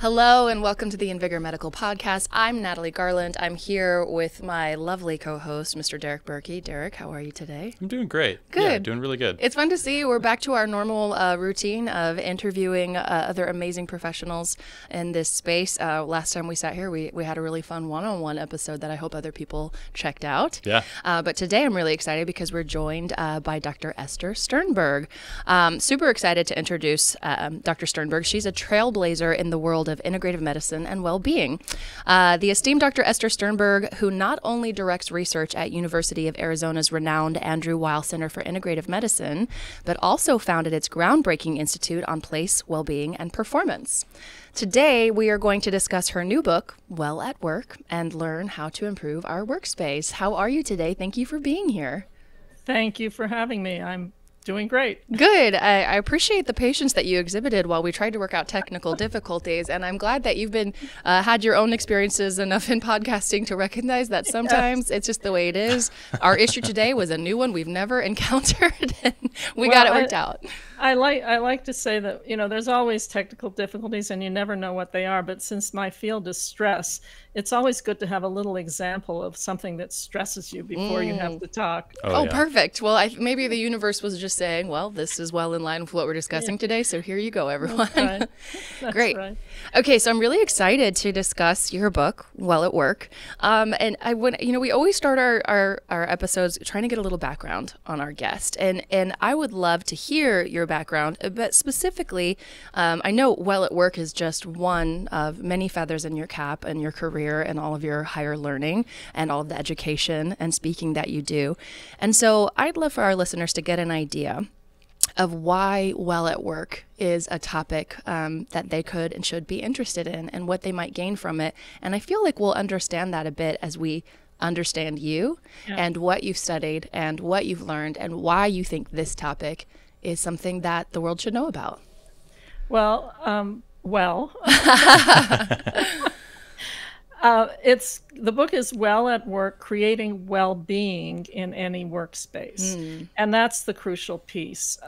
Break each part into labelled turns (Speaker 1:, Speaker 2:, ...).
Speaker 1: Hello and welcome to the Invigor Medical Podcast. I'm Natalie Garland. I'm here with my lovely co-host, Mr. Derek Berkey. Derek, how are you today?
Speaker 2: I'm doing great.
Speaker 1: Good.
Speaker 2: Yeah, doing really good.
Speaker 1: It's fun to see you. We're back to our normal routine of interviewing other amazing professionals in this space. Last time we sat here, we had a really fun one-on-one episode that I hope other people checked out.
Speaker 2: Yeah.
Speaker 1: But today I'm really excited because we're joined by Dr. Esther Sternberg. Super excited to introduce Dr. Sternberg. She's a trailblazer in the world of integrative medicine and well-being. The esteemed Dr. Esther Sternberg, who not only directs research at University of Arizona's renowned Weil Center for Integrative Medicine, but also founded its groundbreaking institute on place, well-being, and performance. Today, we are going to discuss her new book, Well at Work, and learn how to improve our workspace. How are you today? Thank you for being here.
Speaker 3: Thank you for having me. I'm doing great.
Speaker 1: Good. I appreciate the patience that you exhibited while we tried to work out technical difficulties, and I'm glad that you've been had your own experiences enough in podcasting to recognize that sometimes it's just the way it is. Our issue today was a new one we've never encountered, and we got it worked out.
Speaker 3: I like to say that, there's always technical difficulties and you never know what they are. But since my field is stress, it's always good to have a little example of something that stresses you before you have to talk.
Speaker 1: Oh, yeah. Perfect. Well, maybe the universe was just saying, well, this is well in line with what we're discussing today. So here you go, everyone.
Speaker 3: That's right. That's
Speaker 1: Great.
Speaker 3: Right.
Speaker 1: Okay, so I'm really excited to discuss your book, Well at Work. And we always start our episodes trying to get a little background on our guest. And I would love to hear your background, but specifically, I know Well at Work is just one of many feathers in your cap and your career and all of your higher learning and all of the education and speaking that you do. And so I'd love for our listeners to get an idea of why Well at Work is a topic that they could and should be interested in and what they might gain from it. And I feel like we'll understand that a bit as we understand you and what you've studied and what you've learned and why you think this topic is something that the world should know about.
Speaker 3: Well, the book is Well at Work, Creating Well-Being in Any Workspace. And that's the crucial piece.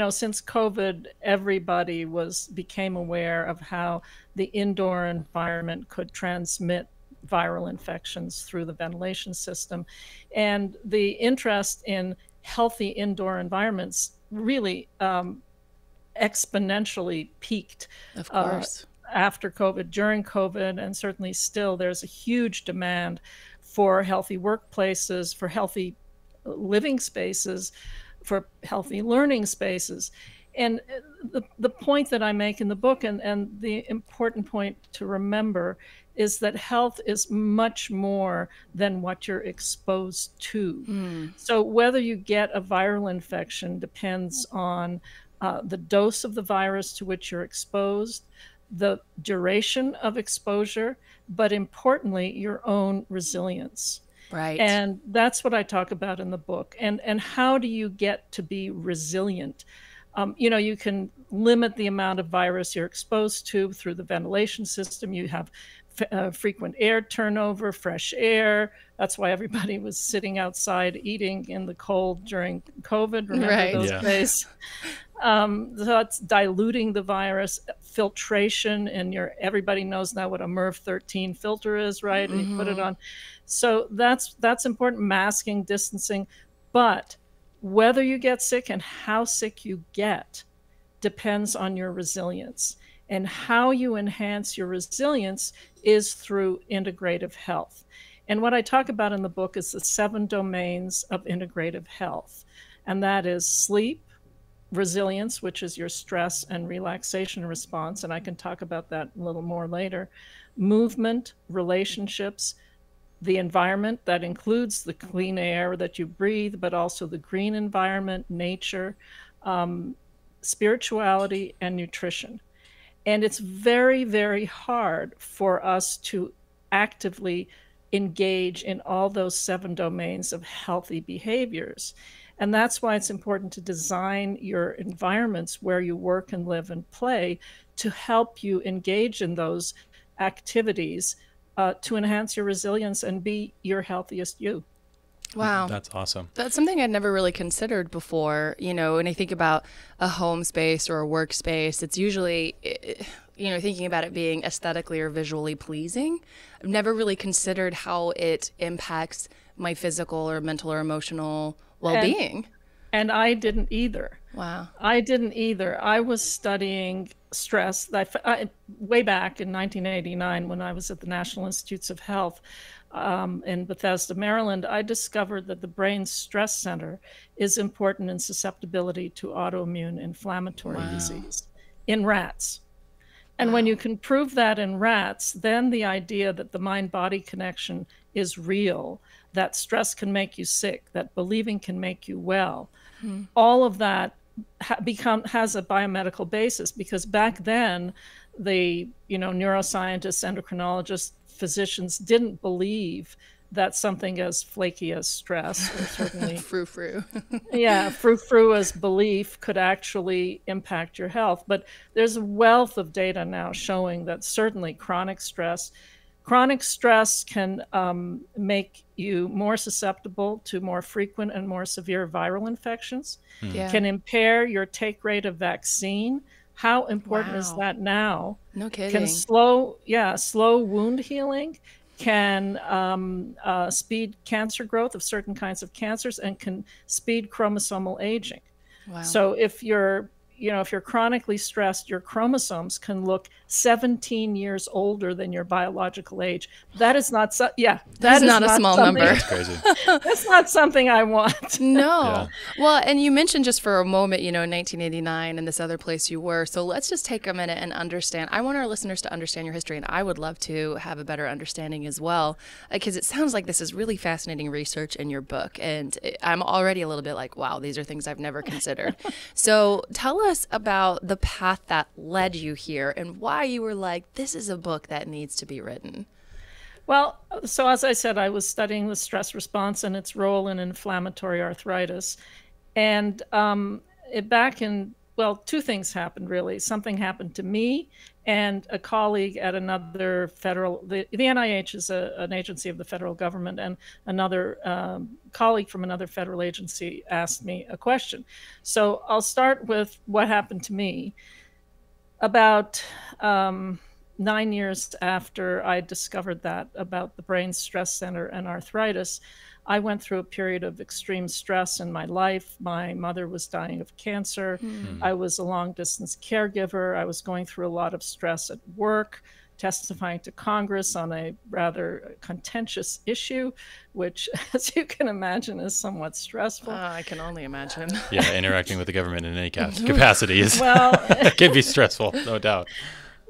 Speaker 3: Since COVID, everybody became aware of how the indoor environment could transmit viral infections through the ventilation system. And the interest in healthy indoor environments really exponentially peaked.
Speaker 1: Of course.
Speaker 3: After COVID, during COVID, and certainly still, there's a huge demand for healthy workplaces, for healthy living spaces, for healthy learning spaces. And the point that I make in the book, and the important point to remember, is that health is much more than what you're exposed to. So whether you get a viral infection depends on the dose of the virus to which you're exposed, the duration of exposure, but importantly, your own resilience.
Speaker 1: Right.
Speaker 3: And that's what I talk about in the book. And how do you get to be resilient? You can limit the amount of virus you're exposed to through the ventilation system. You have frequent air turnover, fresh air. That's why everybody was sitting outside eating in the cold during COVID. Remember those days? So that's diluting the virus, filtration, and everybody knows now what a MERV 13 filter is, right? And you put it on. So that's important, masking, distancing. But whether you get sick and how sick you get depends on your resilience. And how you enhance your resilience is through integrative health. And what I talk about in the book is the 7 domains of integrative health. And that is sleep, resilience, which is your stress and relaxation response. And I can talk about that a little more later. Movement, relationships, the environment that includes the clean air that you breathe, but also the green environment, nature, spirituality, and nutrition. And it's very, very hard for us to actively engage in all those 7 domains of healthy behaviors. And that's why it's important to design your environments where you work and live and play to help you engage in those activities to enhance your resilience and be your healthiest you.
Speaker 1: Wow.
Speaker 2: That's awesome.
Speaker 1: That's something I'd never really considered before. When I think about a home space or a workspace, it's usually, thinking about it being aesthetically or visually pleasing. I've never really considered how it impacts my physical or mental or emotional well-being.
Speaker 3: And I didn't either.
Speaker 1: Wow.
Speaker 3: I didn't either. I was studying stress way back in 1989 when I was at the National Institutes of Health in Bethesda, Maryland. I discovered that the brain's stress center is important in susceptibility to autoimmune inflammatory disease in rats. And when you can prove that in rats, then the idea that the mind-body connection is real, that stress can make you sick, that believing can make you well, all of that has a biomedical basis, because back then the neuroscientists, endocrinologists, physicians didn't believe that something as flaky as stress, or certainly
Speaker 1: frou-frou.
Speaker 3: Yeah, frou-frou as belief could actually impact your health. But there's a wealth of data now showing that certainly chronic stress can make you more susceptible to more frequent and more severe viral infections, can impair your take rate of vaccine. How important is that now?
Speaker 1: No kidding.
Speaker 3: Can slow wound healing, can speed cancer growth of certain kinds of cancers, and can speed chromosomal aging.
Speaker 1: Wow.
Speaker 3: So if you're chronically stressed, your chromosomes can look 17 years older than your biological age. That is not
Speaker 1: that is not a small number.
Speaker 2: That's crazy.
Speaker 3: That's not something I want.
Speaker 1: No.
Speaker 2: Yeah.
Speaker 1: Well, and you mentioned just for a moment, in 1989 and this other place you were. So let's just take a minute and understand. I want our listeners to understand your history, and I would love to have a better understanding as well, because it sounds like this is really fascinating research in your book. And I'm already a little bit like, wow, these are things I've never considered. So tell us about the path that led you here and why you were like, this is a book that needs to be written.
Speaker 3: Well, so as I said, I was studying the stress response and its role in inflammatory arthritis. And two things happened, really. Something happened to me and a colleague at another the NIH is an agency of the federal government, and another colleague from another federal agency asked me a question. So I'll start with what happened to me. About 9 years after I discovered that about the brain's stress center and arthritis, I went through a period of extreme stress in my life. My mother was dying of cancer. I was a long-distance caregiver. I was going through a lot of stress at work, testifying to Congress on a rather contentious issue, which, as you can imagine, is somewhat stressful.
Speaker 1: I can only imagine.
Speaker 2: Yeah, interacting with the government in any capacity can be stressful, no doubt.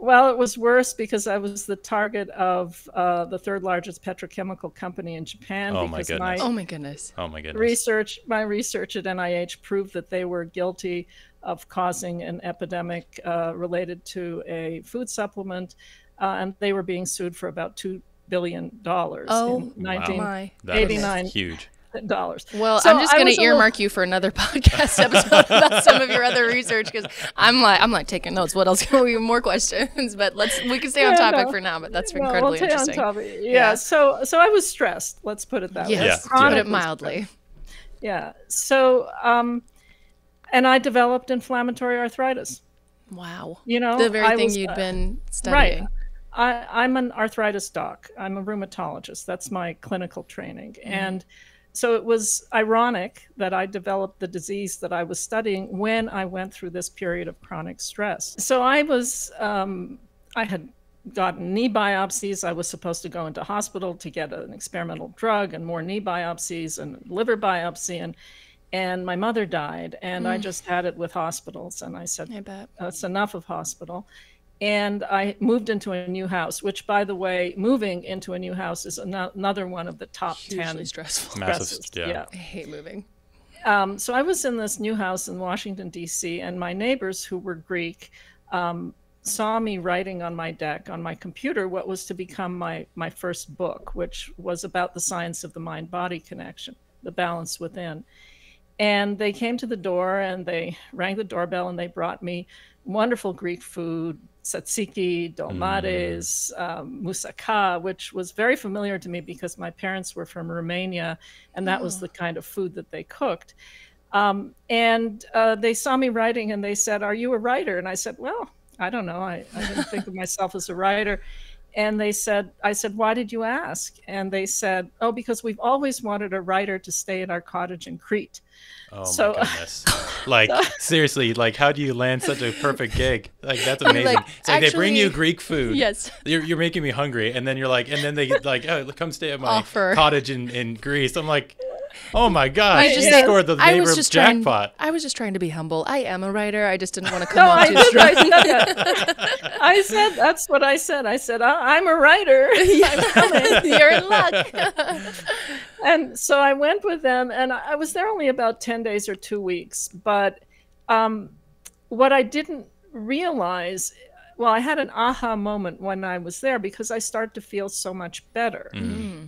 Speaker 3: Well, it was worse because I was the target of the third largest petrochemical company in Japan.
Speaker 2: Oh my goodness.
Speaker 1: Oh my goodness.
Speaker 2: Oh my goodness.
Speaker 3: My research at NIH proved that they were guilty of causing an epidemic related to a food supplement, and they were being sued for about $2 billion in 1989.
Speaker 2: That's huge.
Speaker 1: Well, so I'm just going to earmark you for another podcast episode about some of your other research, because I'm like taking notes. What else? Can we more questions? But we can stay on topic for now. But that's incredibly interesting.
Speaker 3: Yeah. So I was stressed. Let's put it that way.
Speaker 1: Yes. Put it mildly.
Speaker 3: Yeah. So and I developed inflammatory arthritis.
Speaker 1: Wow.
Speaker 3: The
Speaker 1: very thing you'd been studying.
Speaker 3: Right. I'm an arthritis doc. I'm a rheumatologist. That's my clinical training. And so it was ironic that I developed the disease that I was studying when I went through this period of chronic stress. So I had gotten knee biopsies. I was supposed to go into hospital to get an experimental drug and more knee biopsies and liver biopsy. And my mother died, and I just had it with hospitals. And I said, I bet. That's enough of hospital. And I moved into a new house, which, by the way, moving into a new house is another one of the top 10
Speaker 1: stressful.
Speaker 2: Massive, yeah.
Speaker 1: I hate moving.
Speaker 3: So I was in this new house in Washington, D.C., and my neighbors, who were Greek, saw me writing on my deck on my computer what was to become my first book, which was about the science of the mind-body connection, the balance within. And they came to the door and they rang the doorbell and they brought me wonderful Greek food, tzatziki, dolmades, moussaka, which was very familiar to me because my parents were from Romania, and that was the kind of food that they cooked. And they saw me writing, and they said, "Are you a writer?" And I said, "Well, I don't know. I didn't think of myself as a writer." And I said, "Why did you ask?" And they said, "Oh, because we've always wanted a writer to stay at our cottage in Crete."
Speaker 2: Oh my goodness. Like, seriously, like, how do you land such a perfect gig? Like, that's amazing.
Speaker 1: Like,
Speaker 2: it's like they bring you Greek food.
Speaker 1: Yes.
Speaker 2: You're making me hungry. And then you're like, and then they get like, oh, come stay at my cottage in Greece. I'm like, oh my gosh, you scored the neighbor jackpot.
Speaker 1: I was just trying to be humble. I am a writer. I just didn't want to come on too strong.
Speaker 3: I said, that's what I said. I said, I'm a writer. I'm coming.
Speaker 1: You're in luck.
Speaker 3: And so I went with them, and I was there only about 10 days or 2 weeks. But what I didn't realize, well, I had an aha moment when I was there because I started to feel so much better.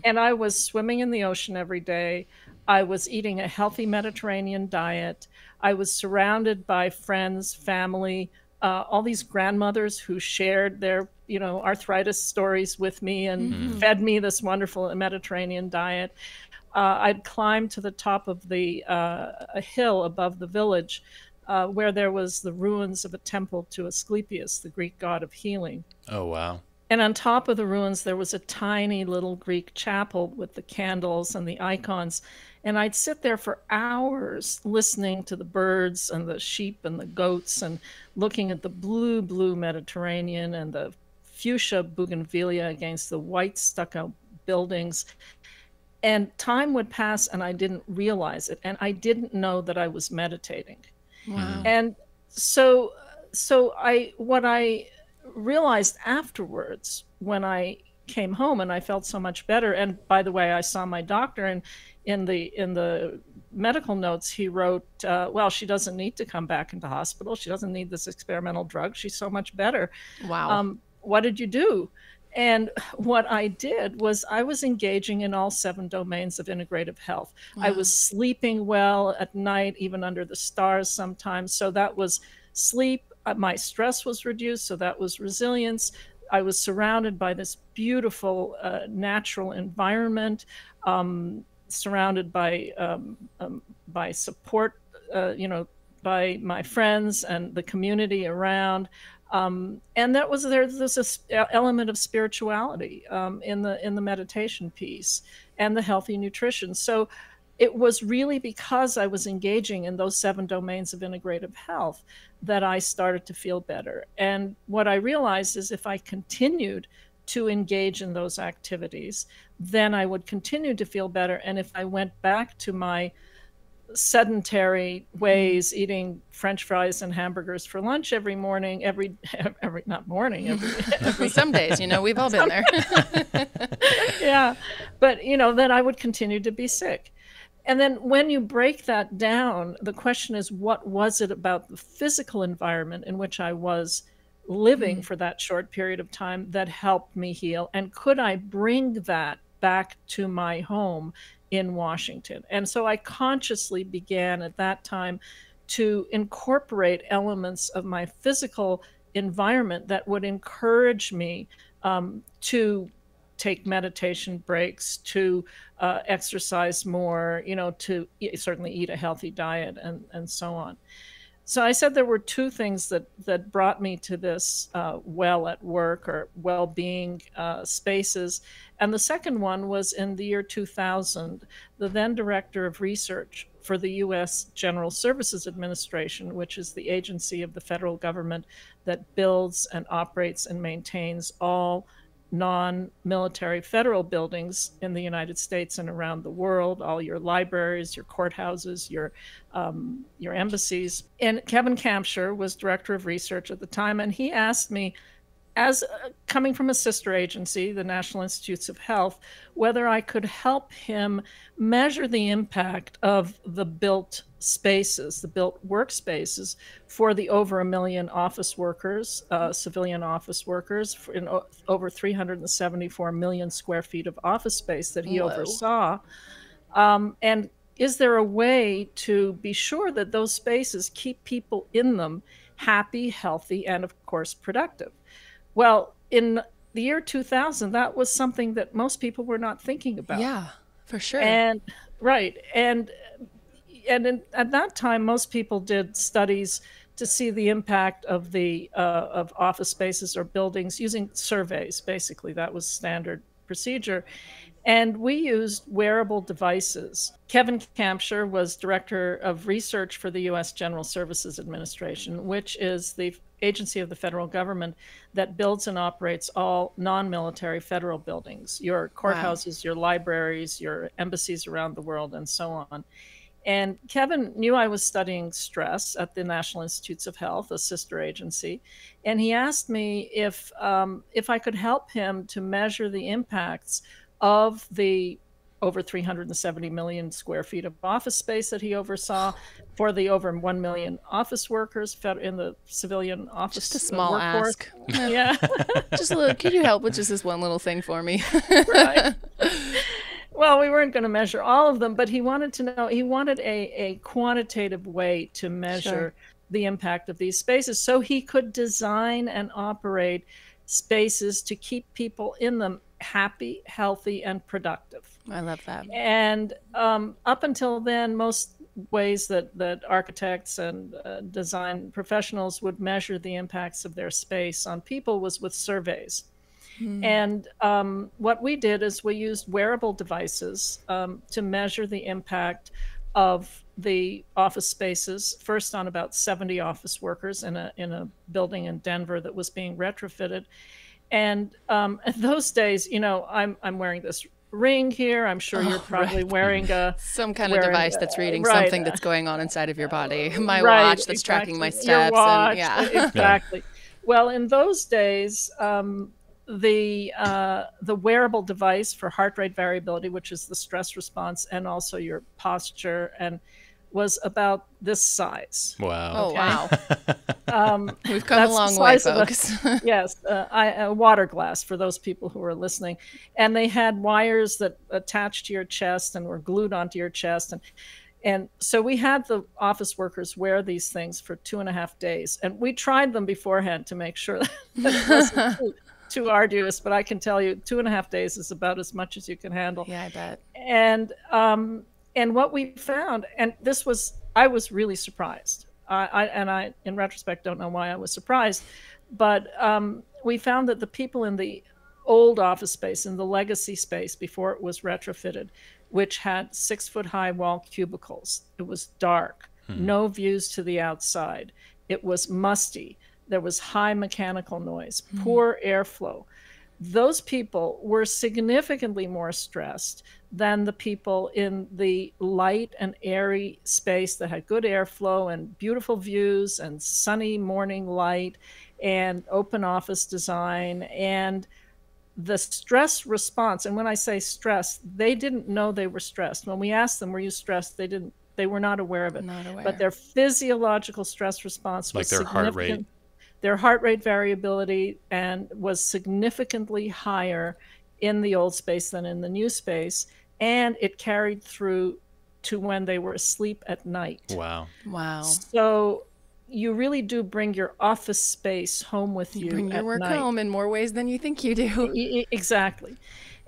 Speaker 3: And I was swimming in the ocean every day. I was eating a healthy Mediterranean diet. I was surrounded by friends, family, all these grandmothers who shared their, arthritis stories with me and fed me this wonderful Mediterranean diet. I'd climbed to the top of a hill above the village where there was the ruins of a temple to Asclepius, the Greek god of healing.
Speaker 2: Oh, wow.
Speaker 3: And on top of the ruins, there was a tiny little Greek chapel with the candles and the icons. And I'd sit there for hours listening to the birds and the sheep and the goats and looking at the blue, blue Mediterranean and the fuchsia bougainvillea against the white stucco buildings. And time would pass and I didn't realize it. And I didn't know that I was meditating.
Speaker 1: Wow.
Speaker 3: And so what I realized afterwards when I came home and I felt so much better. And by the way, I saw my doctor, and in the medical notes, he wrote, well, she doesn't need to come back into hospital. She doesn't need this experimental drug. She's so much better.
Speaker 1: Wow.
Speaker 3: What did you do? And what I did was I was engaging in all 7 domains of integrative health. Wow. I was sleeping well at night, even under the stars sometimes. So that was sleep. My stress was reduced. So that was resilience. I was surrounded by this beautiful natural environment, surrounded by support, by my friends and the community around. And there's this element of spirituality in the meditation piece and the healthy nutrition. So it was really because I was engaging in those 7 domains of integrative health that I started to feel better. And what I realized is if I continued to engage in those activities, then I would continue to feel better. And if I went back to my sedentary ways, eating French fries and hamburgers for lunch every morning, not morning, every
Speaker 1: some days, we've all been there.
Speaker 3: Yeah. But, then I would continue to be sick. And then when you break that down, the question is, what was it about the physical environment in which I was living for that short period of time that helped me heal? And could I bring that back to my home in Washington? And so I consciously began at that time to incorporate elements of my physical environment that would encourage me to take meditation breaks, to exercise more, to certainly eat a healthy diet and so on. So I said there were 2 things that brought me to this well at work or well-being spaces. And the second one was in the year 2000, the then director of research for the U.S. General Services Administration, which is the agency of the federal government that builds and operates and maintains all non-military federal buildings in the United States and around the world, all your libraries, your courthouses, your embassies. And Kevin Kampshire was director of research at the time, and he asked me, as coming from a sister agency, the National Institutes of Health, whether I could help him measure the impact of the built spaces, the built workspaces for the over 1 million office workers, civilian office workers, in over 374 million square feet of office space that he oversaw. And is there a way to be sure that those spaces keep people in them happy, healthy, and of course productive? Well, in the year 2000, that was something that most people were not thinking about.
Speaker 1: Yeah, for sure.
Speaker 3: And right. And at that time, most people did studies to see the impact of the of office spaces or buildings using surveys. Basically, that was standard procedure. And we used wearable devices. Kevin Campshire was director of research for the U.S. General Services Administration, which is the agency of the federal government that builds and operates all non-military federal buildings, your courthouses, your libraries, your embassies around the world, and so on. And Kevin knew I was studying stress at the National Institutes of Health, a sister agency, and he asked me if I could help him to measure the impacts of the over 370 million square feet of office space that he oversaw for the over 1 million office workers in the civilian office
Speaker 1: Just a small
Speaker 3: workforce.
Speaker 1: ask.
Speaker 3: Yeah.
Speaker 1: Just a little, can you help with just this one little thing for me?
Speaker 3: Right. Well, we weren't going to measure all of them, but he wanted to know, he wanted a quantitative way to measure the impact of these spaces so he could design and operate spaces to keep people in them happy, healthy, and productive.
Speaker 1: I love that.
Speaker 3: And up until then, most ways that architects and design professionals would measure the impacts of their space on people was with surveys. And what we did is we used wearable devices to measure the impact of the office spaces, first on about 70 office workers in a building in Denver that was being retrofitted. And in those days, you know, I'm wearing this ring here. I'm sure you're probably wearing
Speaker 1: some kind of device that's reading something that's going on inside of your body. My watch that's tracking my steps.
Speaker 3: Your watch,
Speaker 1: and
Speaker 3: exactly. Well, in those days, the wearable device for heart rate variability, which is the stress response, and also your posture, and was about this size.
Speaker 2: Wow.
Speaker 1: Okay. Oh, wow. We've come a long way, folks.
Speaker 3: Yes. A water glass for those people who are listening. And they had wires that attached to your chest and were glued onto your chest. And so we had the office workers wear these things for 2.5 days. And we tried them beforehand to make sure that it wasn't too arduous. But I can tell you 2.5 days is about as much as you can handle.
Speaker 1: Yeah, I bet.
Speaker 3: And what we found, and I was really surprised. I, in retrospect, don't know why I was surprised, but we found that the people in the old office space, in the legacy space before it was retrofitted, which had 6-foot-high wall cubicles, it was dark, no views to the outside. It was musty. There was high mechanical noise, poor airflow. Those people were significantly more stressed than the people in the light and airy space that had good airflow and beautiful views and sunny morning light and open office design. And the stress response, and when I say stress, they didn't know they were stressed. When we asked them, were you stressed? They were not aware of it.
Speaker 1: Not aware.
Speaker 3: But their physiological stress response was
Speaker 2: like their heart rate.
Speaker 3: Their heart rate variability and was significantly higher in the old space than in the new space. And it carried through to when they were asleep at night.
Speaker 2: Wow.
Speaker 1: Wow.
Speaker 3: So you really do bring your office space home with you.
Speaker 1: Bring your work
Speaker 3: night.
Speaker 1: home in more ways than you think you do.
Speaker 3: Exactly.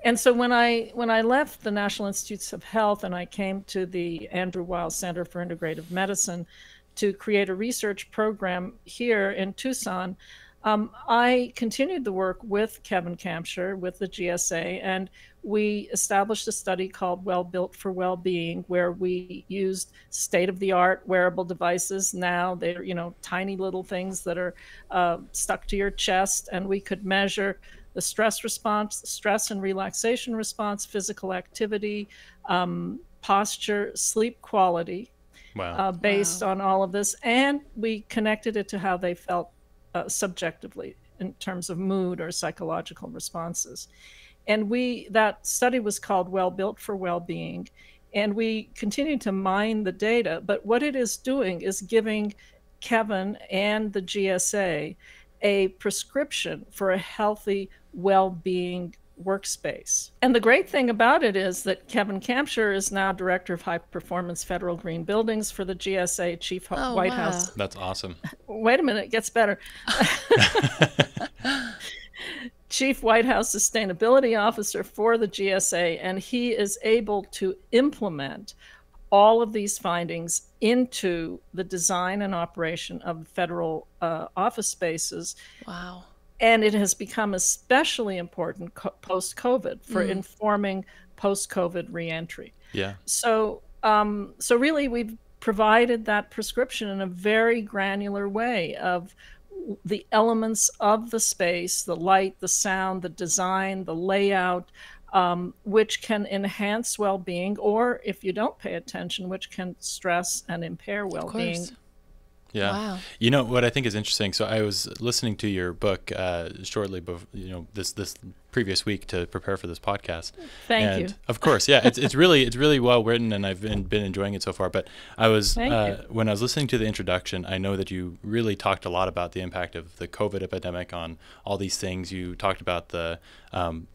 Speaker 3: And so when I left the National Institutes of Health and I came to the Weil Center for Integrative Medicine to create a research program here in Tucson, I continued the work with Kevin Campshire, with the GSA, and we established a study called Well Built for Wellbeing, where we used state-of-the-art wearable devices. Now they're, tiny little things that are stuck to your chest, and we could measure the stress response, stress and relaxation response, physical activity, posture, sleep quality.
Speaker 2: Wow.
Speaker 3: Based on all of this. And we connected it to how they felt subjectively in terms of mood or psychological responses. And that study was called Well Built for Wellbeing. And we continued to mine the data. But what it is doing is giving Kevin and the GSA a prescription for a healthy well-being workspace. And the great thing about it is that Kevin Kampshire is now Director of High Performance Federal Green Buildings for the GSA, Chief White House.
Speaker 2: That's awesome.
Speaker 3: Wait a minute, it gets better. Chief White House Sustainability Officer for the GSA, and he is able to implement all of these findings into the design and operation of federal office spaces.
Speaker 1: Wow.
Speaker 3: And it has become especially important post-COVID for informing post-COVID reentry.
Speaker 2: Yeah.
Speaker 3: So really we've provided that prescription in a very granular way of the elements of the space, the light, the sound, the design, the layout, which can enhance well-being, or if you don't pay attention, which can stress and impair well-being.
Speaker 2: Yeah.
Speaker 1: Wow.
Speaker 2: You know what I think is interesting? So I was listening to your book shortly before, this previous week to prepare for this podcast.
Speaker 3: Thank you.
Speaker 2: Of course, yeah, it's really well written, and I've been enjoying it so far. But I was when I was listening to the introduction, I know that you really talked a lot about the impact of the COVID epidemic on all these things. You talked about the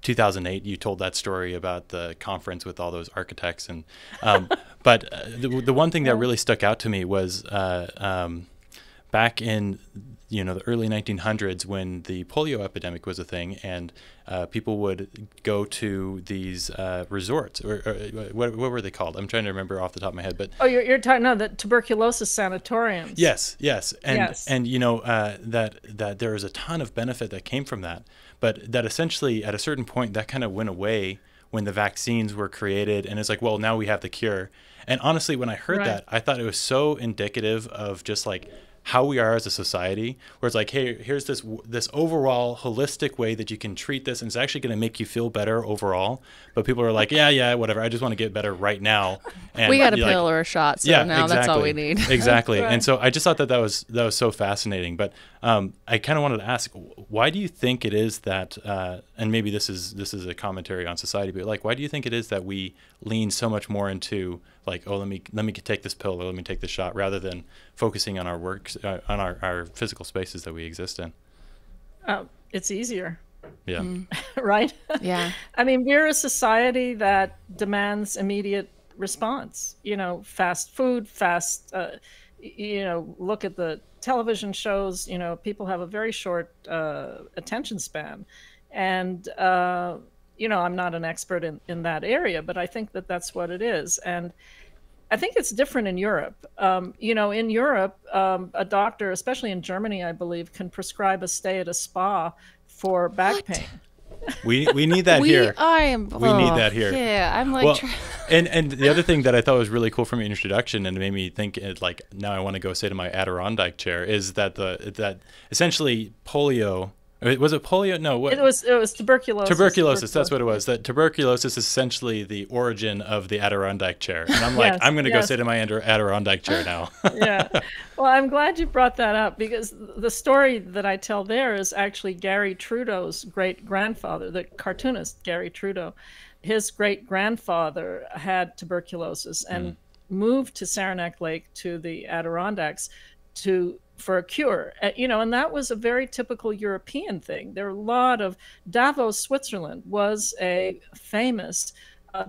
Speaker 2: 2008. You told that story about the conference with all those architects, and but the one thing that really stuck out to me was back in the early 1900s when the polio epidemic was a thing, and people would go to these resorts, or what were they called? I'm trying to remember off the top of my head. But
Speaker 3: you're talking the tuberculosis sanatoriums.
Speaker 2: Yes, and that there was a ton of benefit that came from that, but that essentially at a certain point that kind of went away when the vaccines were created, and it's like, well, now we have the cure. And honestly, when I heard that, I thought it was so indicative of just like how we are as a society, where it's like, hey, here's this overall holistic way that you can treat this, and it's actually going to make you feel better overall. But people are like, yeah, whatever. I just want to get better right now. And
Speaker 1: we got a pill or a shot, so now exactly. That's all we need.
Speaker 2: Exactly. And so I just thought that was so fascinating. But I kind of wanted to ask, why do you think it is that, and maybe this is a commentary on society, but like, why do you think it is that we lean so much more into like, oh, let me take this pill or let me take this shot, rather than focusing on our works, on our physical spaces that we exist in?
Speaker 3: It's easier.
Speaker 2: Yeah.
Speaker 3: Right?
Speaker 1: Yeah.
Speaker 3: I mean, we're a society that demands immediate response. Fast food, look at the television shows. People have a very short attention span. And, I'm not an expert in that area, but I think that that's what it is. And I think it's different in Europe. In Europe, a doctor, especially in Germany, I believe, can prescribe a stay at a spa for back pain.
Speaker 2: We need that here. We need that here.
Speaker 1: Yeah, I'm like.
Speaker 2: Well, and the other thing that I thought was really cool from your introduction, and it made me think, like, now I want to go sit in my Adirondack chair, is that that essentially polio. Was it polio? No, what?
Speaker 3: It was tuberculosis.
Speaker 2: Tuberculosis, that's what it was. That tuberculosis is essentially the origin of the Adirondack chair. And I'm like, I'm going to go sit in my Adirondack chair now.
Speaker 3: Yeah. Well, I'm glad you brought that up, because the story that I tell there is actually Gary Trudeau's great-grandfather, the cartoonist Gary Trudeau. His great-grandfather had tuberculosis and moved to Saranac Lake to the Adirondacks for a cure, and that was a very typical European thing. There are a lot of Davos, Switzerland was a famous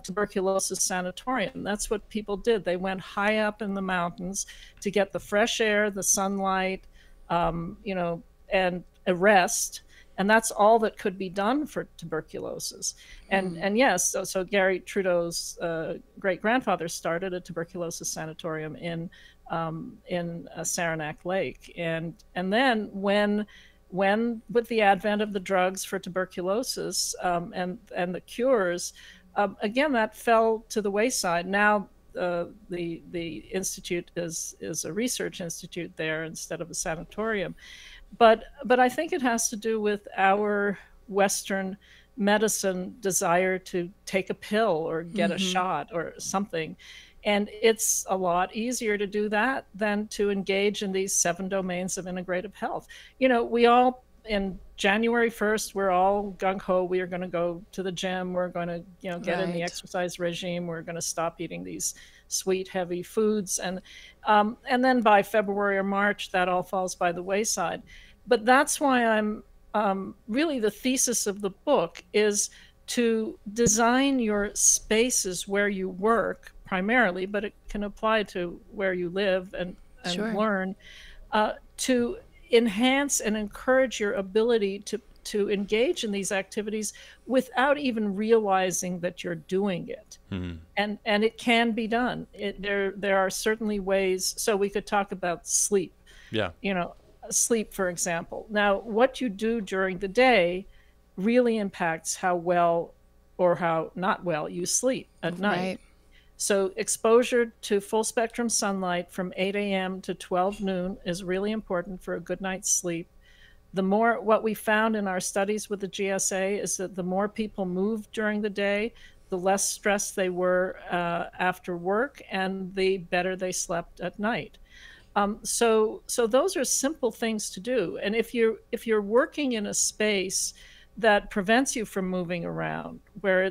Speaker 3: tuberculosis sanatorium. That's what people did. They went high up in the mountains to get the fresh air, the sunlight, and a rest. And that's all that could be done for tuberculosis. And yes, so Gary Trudeau's great-grandfather started a tuberculosis sanatorium in Saranac Lake, and then when with the advent of the drugs for tuberculosis and the cures, again that fell to the wayside. Now the institute is a research institute there instead of a sanatorium, but I think it has to do with our Western medicine desire to take a pill or get a shot or something. And it's a lot easier to do that than to engage in these 7 domains of integrative health. We all, in January 1st, we're all gung-ho. We are going to go to the gym. We're going to, get in the exercise regime. We're going to stop eating these sweet, heavy foods. And then by February or March, that all falls by the wayside. But that's why I'm really the thesis of the book is to design your spaces where you work primarily, but it can apply to where you live and
Speaker 1: Sure.
Speaker 3: learn, to enhance and encourage your ability to engage in these activities without even realizing that you're doing it. And it can be done. There are certainly ways. So we could talk about sleep.
Speaker 2: Yeah.
Speaker 3: Sleep, for example. Now, what you do during the day really impacts how well or how not well you sleep at night.
Speaker 1: Right.
Speaker 3: So exposure to full spectrum sunlight from 8 a.m. to 12 noon is really important for a good night's sleep. What we found in our studies with the GSA is that the more people moved during the day, the less stressed they were after work, and the better they slept at night. So those are simple things to do. And if you're working in a space that prevents you from moving around, where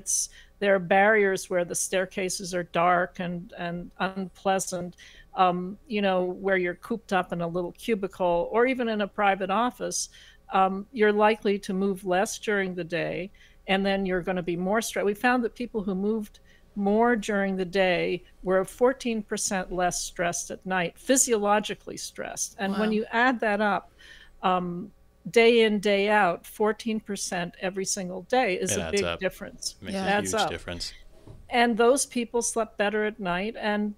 Speaker 3: there are barriers, where the staircases are dark and unpleasant, where you're cooped up in a little cubicle or even in a private office, you're likely to move less during the day, and then you're going to be more stressed. We found that people who moved more during the day were 14% less stressed at night, physiologically stressed. And when you add that up, day in, day out, 14% every single day is a big difference.
Speaker 2: Makes a huge difference.
Speaker 3: And those people slept better at night and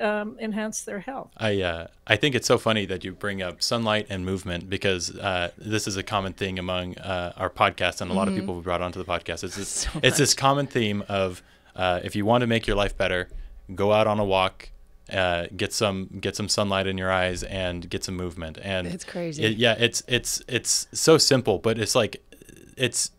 Speaker 3: enhanced their health.
Speaker 2: I think it's so funny that you bring up sunlight and movement, because this is a common thing among our podcast and a lot of people we brought onto the podcast. It's this common theme of if you want to make your life better, go out on a walk, get some sunlight in your eyes, and get some movement. And
Speaker 1: it's crazy.
Speaker 2: It's so simple, but it's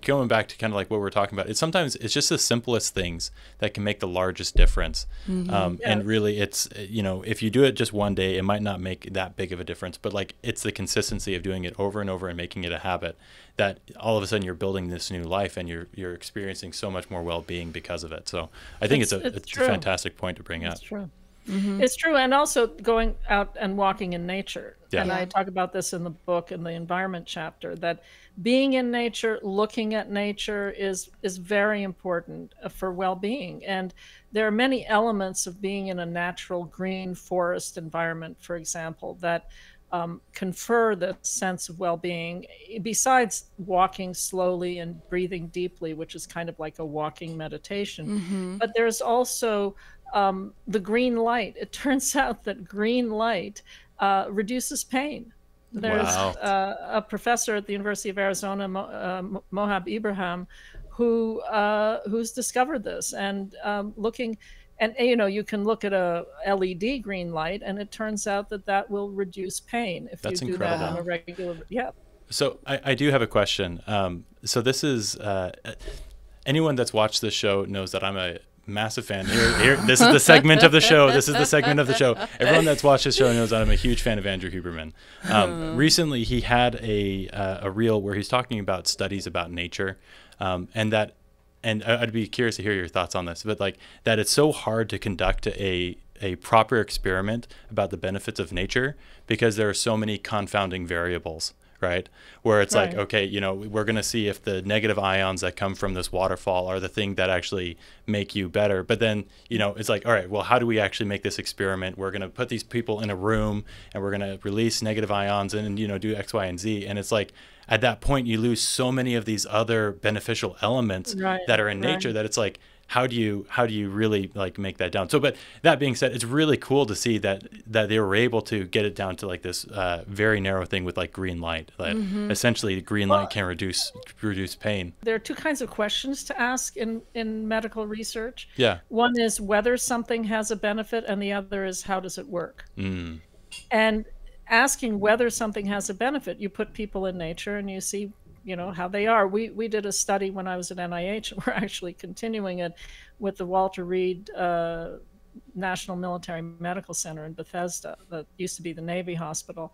Speaker 2: going back to kind of like what we're talking about. Sometimes it's just the simplest things that can make the largest difference. And really, it's if you do it just one day, it might not make that big of a difference, but like it's the consistency of doing it over and over and making it a habit that all of a sudden you're building this new life, and you're experiencing so much more well-being because of it. So I think it's a fantastic point to bring up.
Speaker 3: It's true. It's true. And also going out and walking in nature. And I talk about this in the book, in the environment chapter, that being in nature, looking at nature is very important for well-being. And there are many elements of being in a natural green forest environment, for example, that confer the sense of well-being, besides walking slowly and breathing deeply, which is kind of like a walking meditation. But there's also the green light. It turns out that green light reduces pain. There's a professor at the University of Arizona, Mohab Ibrahim, who's discovered this, and looking. And you can look at a LED green light, and it turns out that will reduce pain if you do that on a regular. Yeah.
Speaker 2: So I do have a question. So this is anyone that's watched this show knows that I'm a massive fan. Here, this is the segment of the show. Everyone that's watched this show knows that I'm a huge fan of Andrew Huberman. Recently, he had a reel where he's talking about studies about nature, and I'd be curious to hear your thoughts on this, but like that it's so hard to conduct a proper experiment about the benefits of nature because there are so many confounding variables, right? Where it's like, okay, we're going to see if the negative ions that come from this waterfall are the thing that actually make you better. But then, it's like, all right, well, how do we actually make this experiment? We're going to put these people in a room and we're going to release negative ions and, do X, Y, and Z. And it's like, at that point, you lose so many of these other beneficial elements that are in nature that it's like, how do you really like make that down? So, but that being said, it's really cool to see that they were able to get it down to like this very narrow thing with like green light. That essentially green light can reduce pain. There
Speaker 3: are two kinds of questions to ask in medical research.
Speaker 2: Yeah.
Speaker 3: One is whether something has a benefit, and the other is how does it work? And asking whether something has a benefit, you put people in nature and you see how they are. We did a study when I was at NIH, and we're actually continuing it with the Walter Reed National Military Medical Center in Bethesda, that used to be the Navy hospital.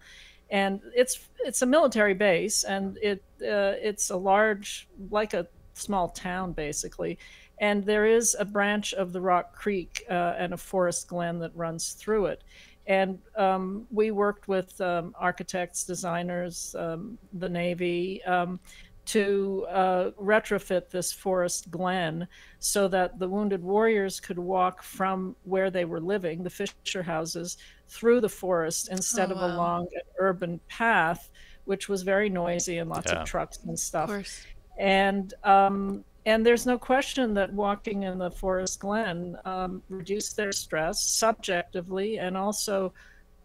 Speaker 3: And it's a military base, and it's a large, like a small town basically. And there is a branch of the Rock Creek and a forest glen that runs through it. And we worked with architects, designers, the Navy, to retrofit this forest glen so that the wounded warriors could walk from where they were living, the Fisher houses, through the forest instead of along an urban path, which was very noisy and lots of trucks and stuff.
Speaker 1: Of course.
Speaker 3: And there's no question that walking in the forest glen reduced their stress subjectively and also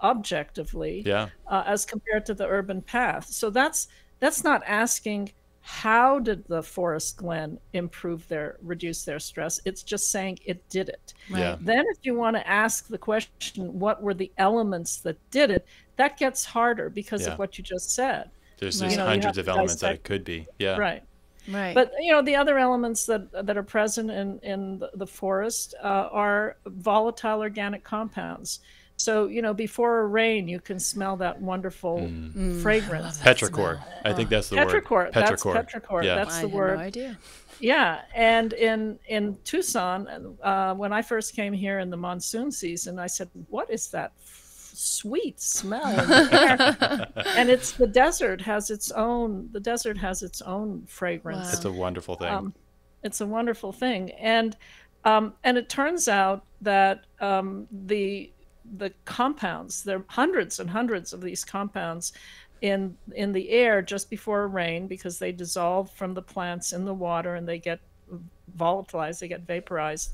Speaker 3: objectively, as compared to the urban path. So that's not asking how did the forest glen reduce their stress. It's just saying it did it.
Speaker 1: Right.
Speaker 3: Then if you want to ask the question, what were the elements that did it, that gets harder because of what you just said.
Speaker 2: There's just hundreds of elements that it could be. Yeah.
Speaker 3: Right.
Speaker 1: Right.
Speaker 3: But the other elements that are present in the forest are volatile organic compounds. So before a rain, you can smell that wonderful fragrance.
Speaker 2: Petrichor. I think that's the word.
Speaker 3: Petrichor. That's petrichor.
Speaker 2: Yeah.
Speaker 3: That's the word.
Speaker 1: I had no idea.
Speaker 3: Yeah, and in Tucson, when I first came here in the monsoon season, I said, "What is that sweet smell in the air?" And it's the desert has its own. The desert has its own fragrance.
Speaker 1: Wow.
Speaker 2: It's a wonderful thing.
Speaker 3: It's a wonderful thing, and it turns out that the compounds, there are hundreds and hundreds of these compounds in the air just before a rain, because they dissolve from the plants in the water and they get volatilized, they get vaporized.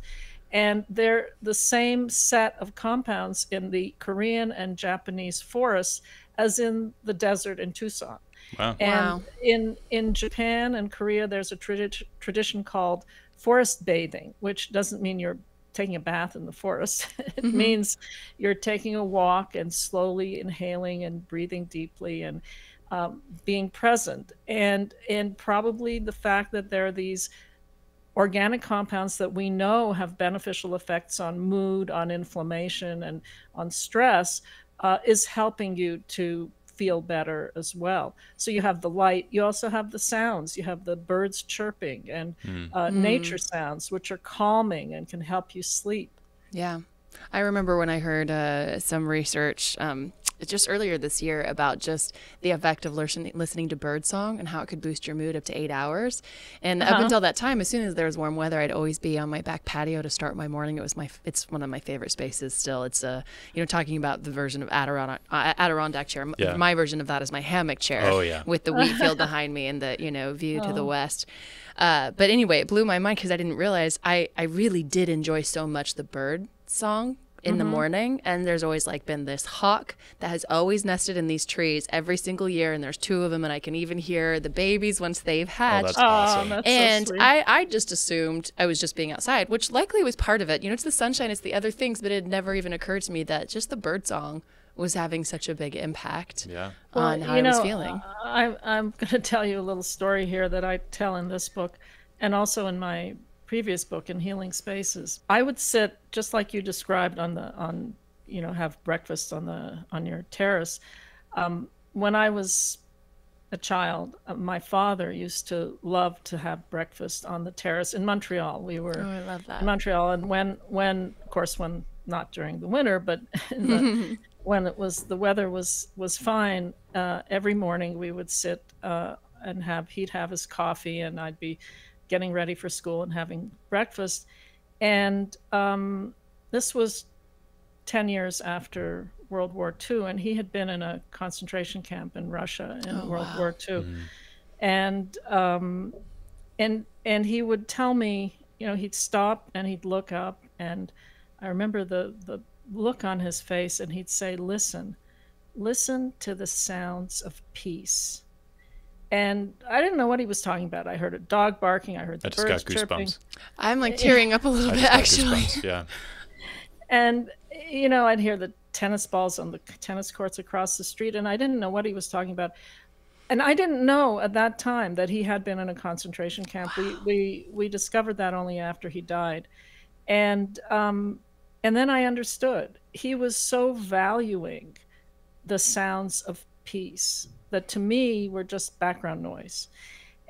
Speaker 3: And they're the same set of compounds in the Korean and Japanese forests as in the desert in Tucson.
Speaker 2: Wow.
Speaker 3: And in Japan and Korea, there's a tradition called forest bathing, which doesn't mean you're taking a bath in the forest. It means you're taking a walk and slowly inhaling and breathing deeply and being present. And probably the fact that there are these organic compounds that we know have beneficial effects on mood, on inflammation, and on stress is helping you to feel better as well. So you have the light, you also have the sounds, you have the birds chirping and nature sounds, which are calming and can help you sleep.
Speaker 1: Yeah. I remember when I heard some research just earlier this year about just the effect of listening to birdsong and how it could boost your mood up to 8 hours. And up until that time, as soon as there was warm weather, I'd always be on my back patio to start my morning. It's one of my favorite spaces still. It's talking about the version of Adirondack chair.
Speaker 2: Yeah.
Speaker 1: My version of that is my hammock chair.
Speaker 2: Oh, yeah.
Speaker 1: With the wheat field behind me and the view to the west. But anyway, it blew my mind because I didn't realize I really did enjoy so much the bird song in the morning, and there's always been this hawk that has always nested in these trees every single year, and there's 2 of them, and I can even hear the babies once they've hatched.
Speaker 2: Oh, that's awesome.
Speaker 3: That's
Speaker 1: And
Speaker 3: so sweet.
Speaker 1: I just assumed I was just being outside, which likely was part of it. It's the sunshine, it's the other things, but it never even occurred to me that just the bird song was having such a big impact on how I was feeling.
Speaker 3: I'm going to tell you a little story here that I tell in this book and also in my previous book, in Healing Spaces. I would sit just like you described have breakfast on your terrace. When I was a child, my father used to love to have breakfast on the terrace in Montreal. We were
Speaker 1: I love that.
Speaker 3: in Montreal, and when not during the winter, but when the weather was fine, every morning we would sit and he'd have his coffee, and I'd be getting ready for school and having breakfast. And this was 10 years after World War II, and he had been in a concentration camp in Russia in World War II. And he would tell me, he'd stop and he'd look up, and I remember the look on his face, and he'd say, listen to the sounds of peace. And I didn't know what he was talking about. I heard a dog barking. I heard the birds chirping.
Speaker 1: I'm tearing up a little bit, actually.
Speaker 2: Yeah.
Speaker 3: And, I'd hear the tennis balls on the tennis courts across the street, and I didn't know what he was talking about. And I didn't know at that time that he had been in a concentration camp. Wow. We discovered that only after he died. And then I understood. He was so valuing the sounds of peace that to me were just background noise.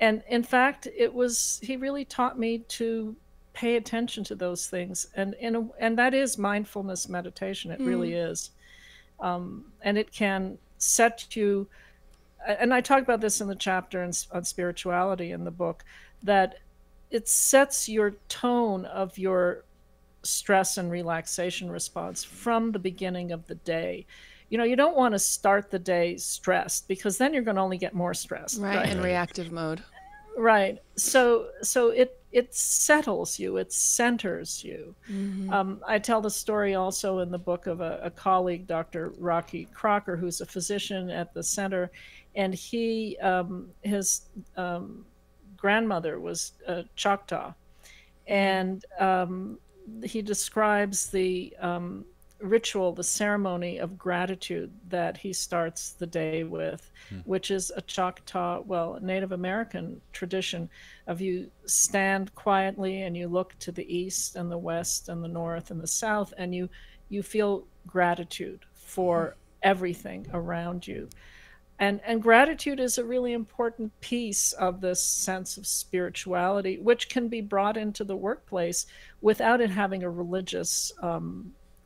Speaker 3: And in fact, he really taught me to pay attention to those things. And that is mindfulness meditation. It really is. And it can set you and I talk about this in the chapter on spirituality in the book, that it sets your tone of your stress and relaxation response from the beginning of the day. You don't want to start the day stressed, because then you're going to only get more stressed.
Speaker 1: Right. In reactive mode.
Speaker 3: Right. So it settles you, it centers you. I tell the story also in the book of a colleague, Dr. Rocky Crocker, who's a physician at the center, and his grandmother was Choctaw, and he describes the ritual, the ceremony of gratitude that he starts the day with, which is a Choctaw, Native American tradition of you stand quietly and you look to the east and the west and the north and the south, and you feel gratitude for everything around you. And gratitude is a really important piece of this sense of spirituality, which can be brought into the workplace without it having a religious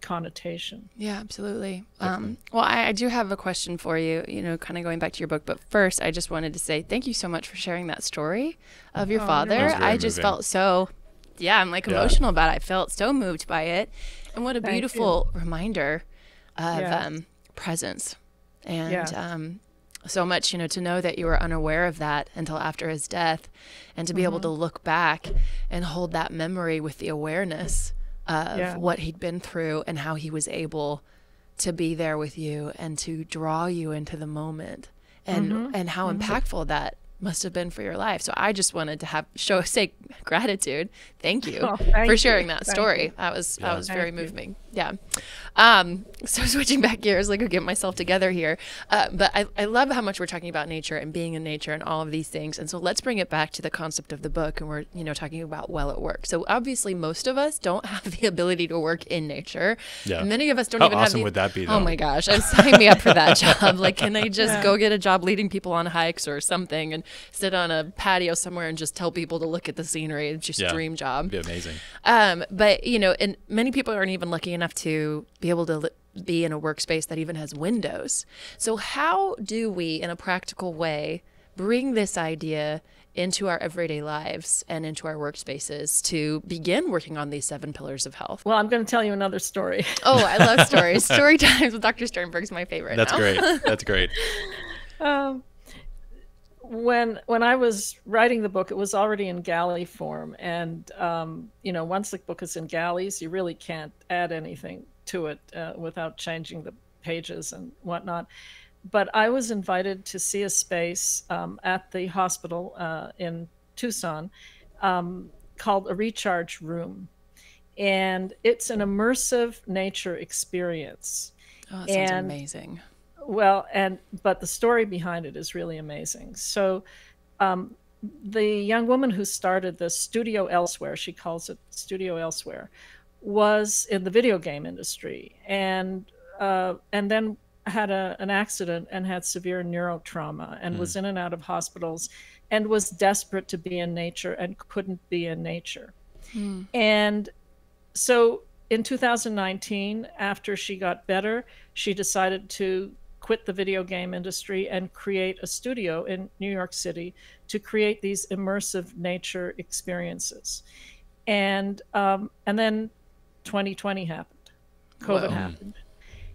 Speaker 3: connotation.
Speaker 1: Yeah, absolutely. Well, I do have a question for you, kind of going back to your book. But first, I just wanted to say thank you so much for sharing that story of your father. I just felt so, I'm like emotional about it. I felt so moved by it. And what a beautiful reminder of presence. And so much, to know that you were unaware of that until after his death, and to be able to look back and hold that memory with the awareness of what he'd been through and how he was able to be there with you and to draw you into the moment, and how impactful that must have been for your life. So I just wanted to say gratitude. Thank you for sharing that story. That was very moving. Yeah. So switching back gears, like, I'll get myself together here. But I love how much we're talking about nature and being in nature and all of these things. And so let's bring it back to the concept of the book. And we're, talking about well at work. So obviously most of us don't have the ability to work in nature. Yeah. Many of us don't even have
Speaker 2: awesome would that be, though?
Speaker 1: Oh my gosh. Sign me up for that job. Like, can I just go get a job leading people on hikes or something and sit on a patio somewhere and just tell people to look at the scenery? It's just a dream job.
Speaker 2: It'd be amazing.
Speaker 1: But, and many people aren't even lucky enough to be able to be in a workspace that even has windows. So how do we, in a practical way, bring this idea into our everyday lives and into our workspaces to begin working on these 7 pillars of health?
Speaker 3: Well, I'm going to tell you another story.
Speaker 1: Oh, I love stories. Story times with Dr. Sternberg is my favorite.
Speaker 2: That's great. That's great.
Speaker 3: When I was writing the book, it was already in galley form. And, once the book is in galleys, you really can't add anything to it without changing the pages and whatnot. But I was invited to see a space at the hospital in Tucson called a recharge room. And it's an immersive nature experience.
Speaker 1: Oh, that sounds amazing.
Speaker 3: Well, but the story behind it is really amazing. So the young woman who started the Studio Elsewhere, she calls it Studio Elsewhere, was in the video game industry, and then had an accident and had severe neurotrauma and was in and out of hospitals and was desperate to be in nature and couldn't be in nature. And so in 2019, after she got better, she decided to quit the video game industry and create a studio in New York City to create these immersive nature experiences. And then 2020 happened. COVID happened.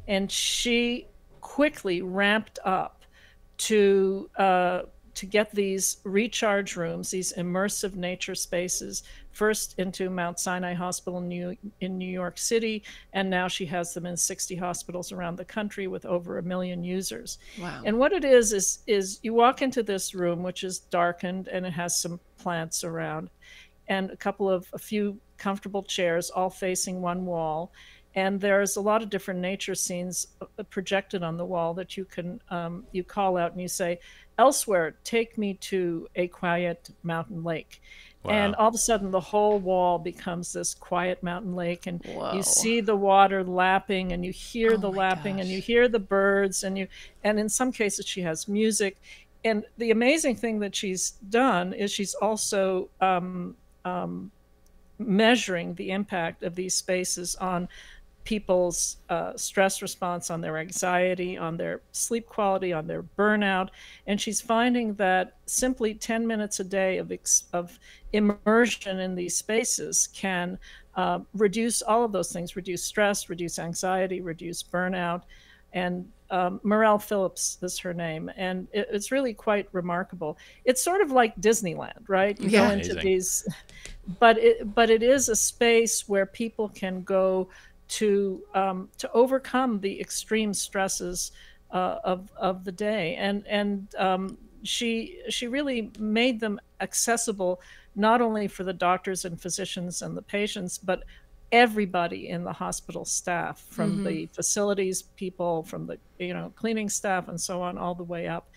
Speaker 3: And she quickly ramped up to get these recharge rooms, these immersive nature spaces, first into Mount Sinai Hospital in New York City, and now she has them in 60 hospitals around the country with over 1 million users.
Speaker 1: Wow.
Speaker 3: And what it is you walk into this room, which is darkened, and it has some plants around, and a few comfortable chairs all facing one wall. And there's a lot of different nature scenes projected on the wall that you can you call out and you say, "Elsewhere, take me to a quiet mountain lake." Wow. And all of a sudden, the whole wall becomes this quiet mountain lake, and you see the water lapping, and you hear the lapping, and you hear the birds, and in some cases, she has music. And the amazing thing that she's done is she's also measuring the impact of these spaces on people's stress response, on their anxiety, on their sleep quality, on their burnout. And she's finding that simply 10 minutes a day of immersion in these spaces can reduce all of those things, reduce stress, reduce anxiety, reduce burnout. And Morel Phillips is her name. And it's really quite remarkable. It's sort of like Disneyland, right? You go into these, but it is a space where people can go to overcome the extreme stresses of the day. And she really made them accessible, not only for the doctors and physicians and the patients, but everybody in the hospital staff, from the facilities people, from the cleaning staff and so on, all the way up.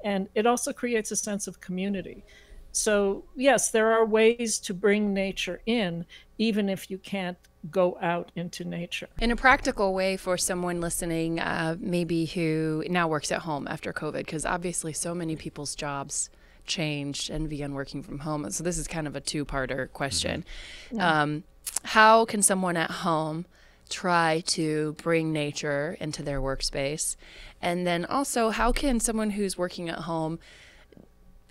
Speaker 3: And it also creates a sense of community. So yes, there are ways to bring nature in, even if you can't go out into nature.
Speaker 1: In a practical way for someone listening, maybe who now works at home after COVID, because obviously so many people's jobs changed and began working from home. So this is kind of a two-parter question. Yeah. How can someone at home try to bring nature into their workspace? And then also, how can someone who's working at home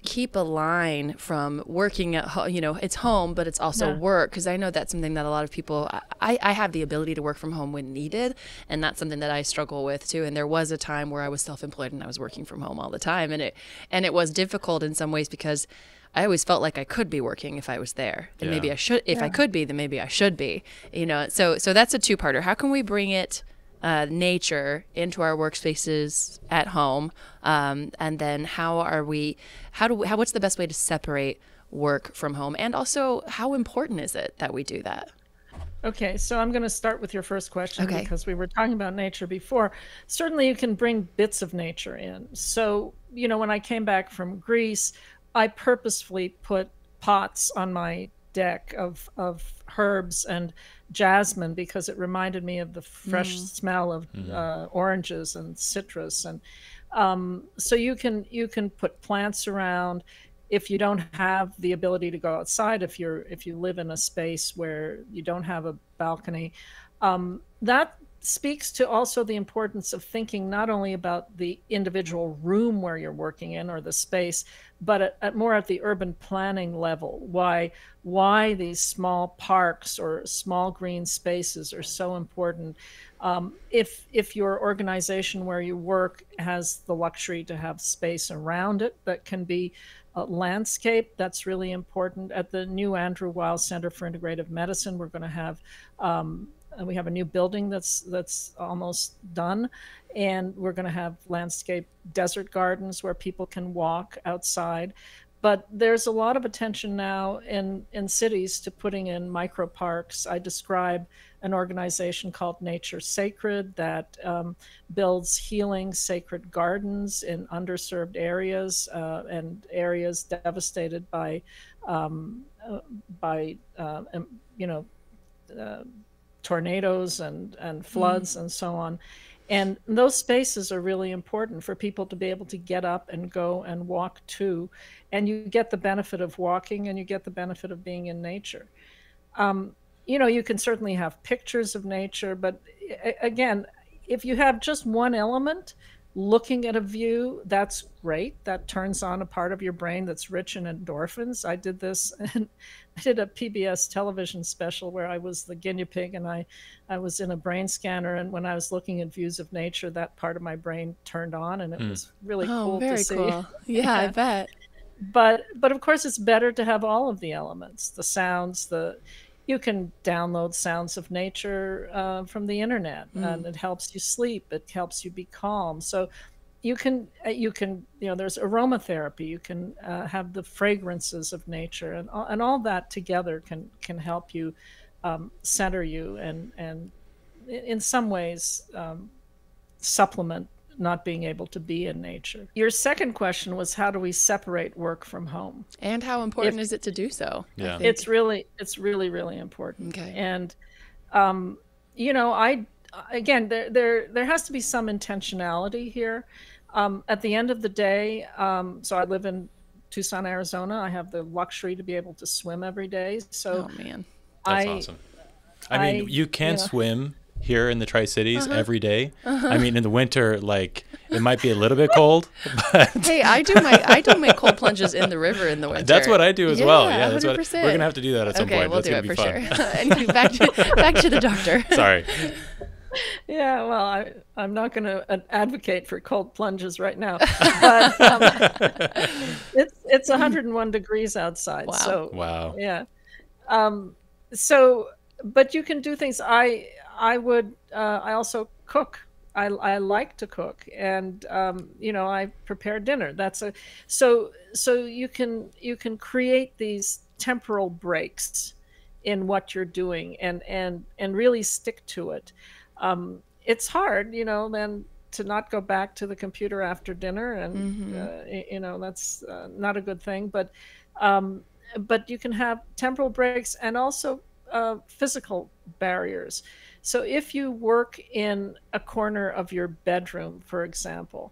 Speaker 1: keep a line from working at home? It's home, but it's also work, because I know that's something that a lot of people, I have the ability to work from home when needed, and that's something that I struggle with too. And there was a time where I was self-employed and I was working from home all the time, and it was difficult in some ways, because I always felt like I could be working if I was there. Then maybe I should, if I could be, then maybe I should be, so that's a two-parter. How can we bring nature into our workspaces at home? And then what's the best way to separate work from home? And also, how important is it that we do that?
Speaker 3: Okay, so I'm going to start with your first question, because we were talking about nature before. Certainly you can bring bits of nature in. So, when I came back from Greece, I purposefully put pots on my deck of herbs and jasmine, because it reminded me of the fresh smell of oranges and citrus. And so you can put plants around. If you don't have the ability to go outside, if you live in a space where you don't have a balcony, that speaks to also the importance of thinking not only about the individual room where you're working in, or the space, but more at the urban planning level. Why these small parks or small green spaces are so important. If your organization where you work has the luxury to have space around it that can be landscape, that's really important. At the new Andrew Weil Center for Integrative Medicine, we're going to have we have a new building that's almost done, and we're going to have landscape desert gardens where people can walk outside. But there's a lot of attention now in cities to putting in micro parks. I describe an organization called Nature Sacred that builds healing sacred gardens in underserved areas and areas devastated by tornadoes and floods and so on. And those spaces are really important for people to be able to get up and go and walk to. And you get the benefit of walking, and you get the benefit of being in nature. You can certainly have pictures of nature, but again, if you have just one element, looking at a view, that's great. That turns on a part of your brain that's rich in endorphins. I did this, and I did a PBS television special where I was the guinea pig, and I was in a brain scanner. And when I was looking at views of nature, that part of my brain turned on, and it was really cool to see.
Speaker 1: Cool. Yeah, I bet.
Speaker 3: But of course, it's better to have all of the elements, the sounds, you can download sounds of nature from the internet, and it helps you sleep. It helps you be calm. So you can there's aromatherapy. You can have the fragrances of nature, and all that together can help you center you, and in some ways supplement not being able to be in nature. Your second question was, how do we separate work from home?
Speaker 1: And how important is it to do so?
Speaker 2: Yeah.
Speaker 3: It's really, really important.
Speaker 1: Okay.
Speaker 3: And, again, there has to be some intentionality here. At the end of the day, so I live in Tucson, Arizona. I have the luxury to be able to swim every day. So
Speaker 1: oh man,
Speaker 2: that's awesome. I mean, you can swim here in the Tri-Cities every day. I mean, in the winter, like it might be a little bit cold, but
Speaker 1: hey, I do my cold plunges in the river in the winter.
Speaker 2: That's what I do as well. Yeah, that's
Speaker 1: 100%.
Speaker 2: what we're gonna have to do that at some point.
Speaker 1: We'll
Speaker 2: That's
Speaker 1: do
Speaker 2: gonna
Speaker 1: it
Speaker 2: be
Speaker 1: for
Speaker 2: fun.
Speaker 1: sure. Anyway, back to the doctor.
Speaker 2: Sorry.
Speaker 3: Yeah, well, I'm not going to advocate for cold plunges right now, but it's 101 degrees outside.
Speaker 1: Wow.
Speaker 3: So
Speaker 2: Wow.
Speaker 3: yeah. So, but you can do things. I also cook. I like to cook, and I prepare dinner. So you can create these temporal breaks in what you're doing, and really stick to it. It's hard, then to not go back to the computer after dinner, and that's not a good thing. But you can have temporal breaks and also physical barriers. So if you work in a corner of your bedroom, for example,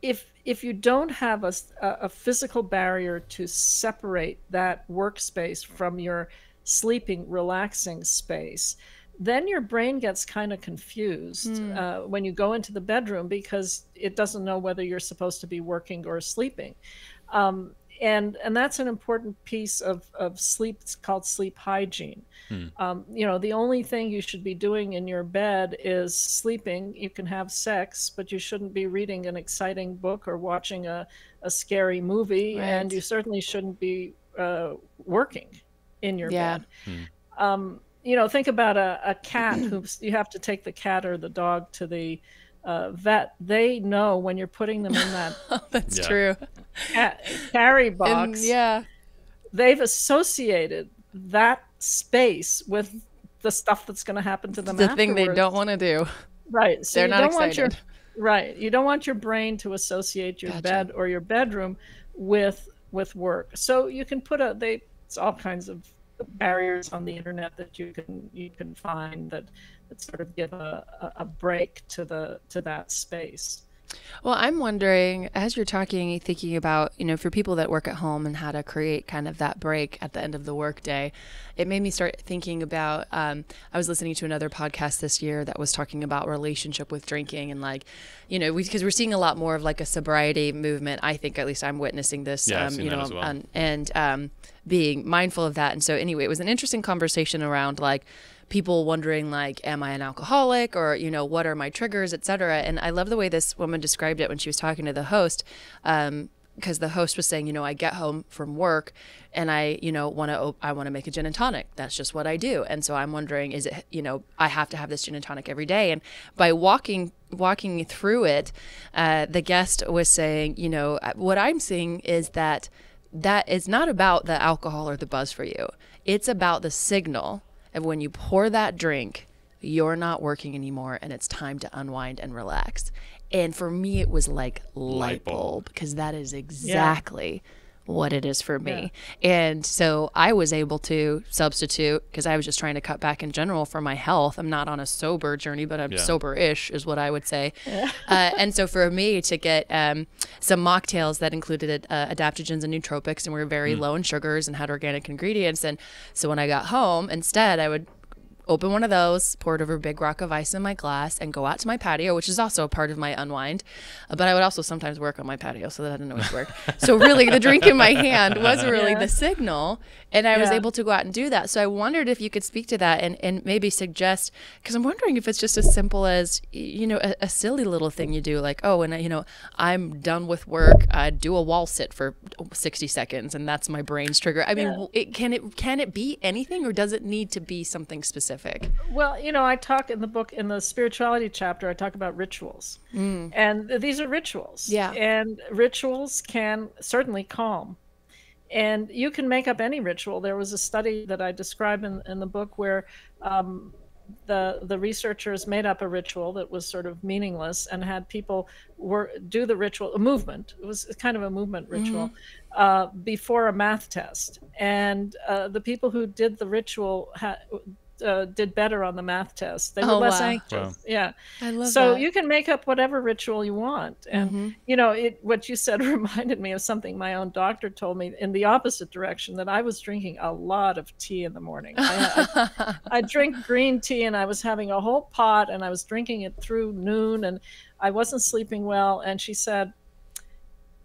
Speaker 3: if you don't have a physical barrier to separate that workspace from your sleeping, relaxing space, then your brain gets kind of confused when you go into the bedroom, because it doesn't know whether you're supposed to be working or sleeping. And that's an important piece of sleep. It's called sleep hygiene. The only thing you should be doing in your bed is sleeping. You can have sex, but you shouldn't be reading an exciting book or watching a scary movie.
Speaker 1: Right.
Speaker 3: And you certainly shouldn't be working in your bed. Think about a cat you have to take the cat or the dog to the vet. They know when you're putting them in that
Speaker 1: That's true.
Speaker 3: Carry box.
Speaker 1: And,
Speaker 3: they've associated that space with the stuff that's going to happen to them.
Speaker 1: The
Speaker 3: afterwards.
Speaker 1: thing they don't want to do.
Speaker 3: Right. So
Speaker 1: they're not
Speaker 3: excited.
Speaker 1: Right.
Speaker 3: You don't want your brain to associate your bed or your bedroom with work. So you can put it's all kinds of barriers on the internet that you can find that sort of give a break to that space.
Speaker 1: Well, I'm wondering, as you're talking, thinking about, for people that work at home and how to create kind of that break at the end of the workday, it made me start thinking about, I was listening to another podcast this year that was talking about relationship with drinking, and because we're seeing a lot more of like a sobriety movement. I think, at least I'm witnessing this,
Speaker 2: I've seen that as well.
Speaker 1: and being mindful of that. And so anyway, it was an interesting conversation around like people wondering like, am I an alcoholic, or, what are my triggers, et cetera. And I love the way this woman described it when she was talking to the host, because the host was saying, I get home from work and I want to make a gin and tonic. That's just what I do. And so I'm wondering, is it, I have to have this gin and tonic every day. And by walking through it, the guest was saying, what I'm seeing is that is not about the alcohol or the buzz for you. It's about the signal of when you pour that drink, you're not working anymore and it's time to unwind and relax. And for me, it was like light bulb, because that is exactly what it is for me. Yeah. And so I was able to substitute, because I was just trying to cut back in general for my health. I'm not on a sober journey, but I'm sober-ish is what I would say. Yeah. And so for me to get some mocktails that included adaptogens and nootropics and were very low in sugars and had organic ingredients. And so when I got home, instead I would open one of those, pour it over a big rock of ice in my glass, and go out to my patio, which is also a part of my unwind. But I would also sometimes work on my patio, so that didn't always work. So really, the drink in my hand was really the signal, and I was able to go out and do that. So I wondered if you could speak to that and maybe suggest, because I'm wondering if it's just as simple as, a silly little thing you do, like, oh, and I'm done with work, I do a wall sit for 60 seconds, and that's my brain's trigger. I mean, can it be anything, or does it need to be something specific?
Speaker 3: Well, I talk in the book, in the spirituality chapter, I talk about rituals. And these are rituals. Yeah. And rituals can certainly calm. And you can make up any ritual. There was a study that I describe in the book where the researchers made up a ritual that was sort of meaningless and had people do the ritual, a movement. It was kind of a movement ritual before a math test. And the people who did the ritual did better on the math test. They were
Speaker 1: Oh,
Speaker 3: less
Speaker 1: wow.
Speaker 3: anxious.
Speaker 2: Wow.
Speaker 3: Yeah.
Speaker 1: I love
Speaker 3: So
Speaker 1: that.
Speaker 3: you can make up whatever ritual you want. And, you know, what you said reminded me of something my own doctor told me in the opposite direction, that I was drinking a lot of tea in the morning. I drink green tea, and I was having a whole pot, and I was drinking it through noon, and I wasn't sleeping well. And she said,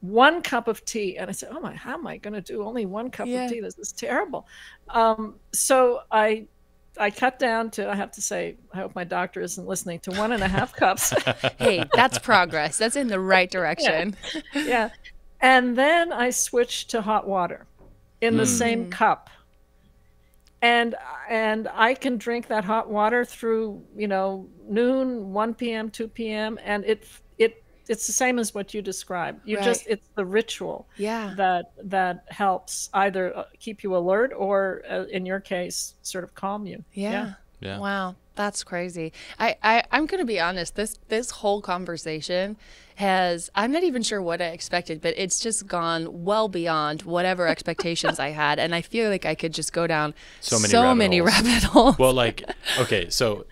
Speaker 3: 1 cup of tea. And I said, oh my, how am I going to do only 1 cup of tea? This is terrible. So I cut down to, I have to say, I hope my doctor isn't listening, to 1.5 cups.
Speaker 1: Hey, that's progress. That's in the right direction.
Speaker 3: Yeah. And then I switched to hot water in the same cup. And I can drink that hot water through, you know, noon, 1 p.m., 2 p.m. And it's the same as what you described. It's the ritual that helps either keep you alert or, in your case, sort of calm you.
Speaker 1: Yeah. Wow, that's crazy. I'm going to be honest. This whole conversation I'm not even sure what I expected, but it's just gone well beyond whatever expectations I had. And I feel like I could just go down so many rabbit holes.
Speaker 2: Well, like, okay, so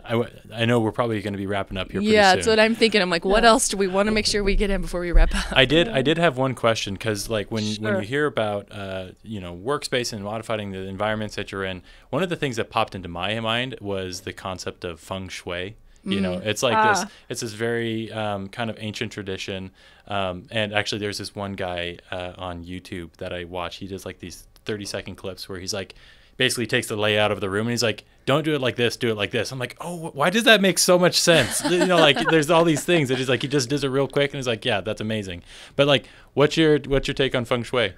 Speaker 2: I know we're probably going to be wrapping up here pretty soon.
Speaker 1: That's what I'm thinking. I'm like, what else do we want to make sure we get in before we wrap up?
Speaker 2: I did have one question, because like when you hear about you know, workspace and modifying the environments that you're in, one of the things that popped into my mind was the concept of Feng Shui. You know, it's like it's this very kind of ancient tradition. And actually there's this one guy on YouTube that I watch. He does like these 30-second clips where he's like, basically takes the layout of the room and he's like, don't do it like this, do it like this. I'm like, oh, why does that make so much sense? You know, like there's all these things that he's like, he just does it real quick. And he's like, yeah, that's amazing. But like, what's your take on Feng Shui?